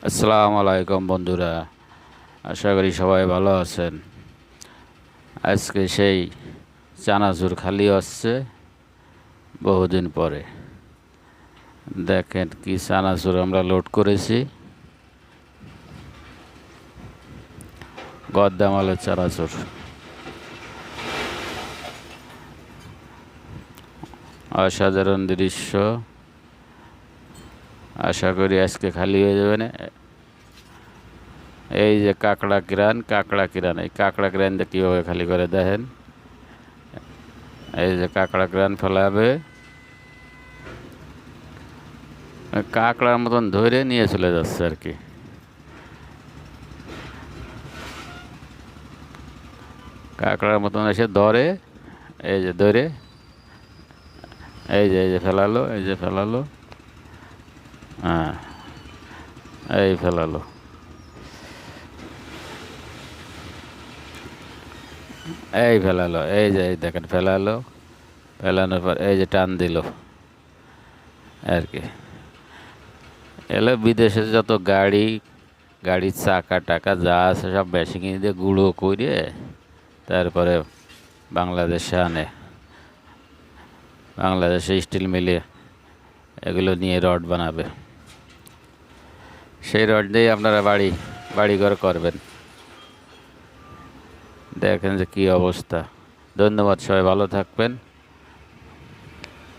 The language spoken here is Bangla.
আসসালামু আলাইকুম বন্ধুরা, আশা করি সবাই ভালো আছেন। আজকে সেই চানাচুর খালি হচ্ছে বহুদিন পরে। দেখেন কি চানাচুর আমরা লোড করেছি। গদ্দামালের চানাচুর, অসাধারণ দৃশ্য। আশা করি আজকে খালি হয়ে যাবে না। এই যে কাঁকড়া কিরান, এই কাঁকড়া কিরানটা কীভাবে খালি করে দেখেন। এই যে কাঁকড়া কিরান ফেলাবে, কাঁকড়ার মতন ধরে নিয়ে চলে যাচ্ছে আর কি। কাঁকড়ার মতন এসে ধরে, এই যে ধরে, এই যে ফেলালো, হ্যাঁ এই ফেলালো, এই যে দেখেন ফেলানোর পর এই যে টান দিল আর কি। এলো বিদেশে যত গাড়ির চাকা টাকা যা আছে সব মেশিন দিয়ে গুঁড়ো করে তারপরে বাংলাদেশে আনে। বাংলাদেশে স্টিল মিলে এগুলো নিয়ে রড বানাবে। সেই রড দিয়ে আপনারা বাড়িঘর করবেন। দেখেন যে কী অবস্থা। ধন্যবাদ, সবাই ভালো থাকবেন।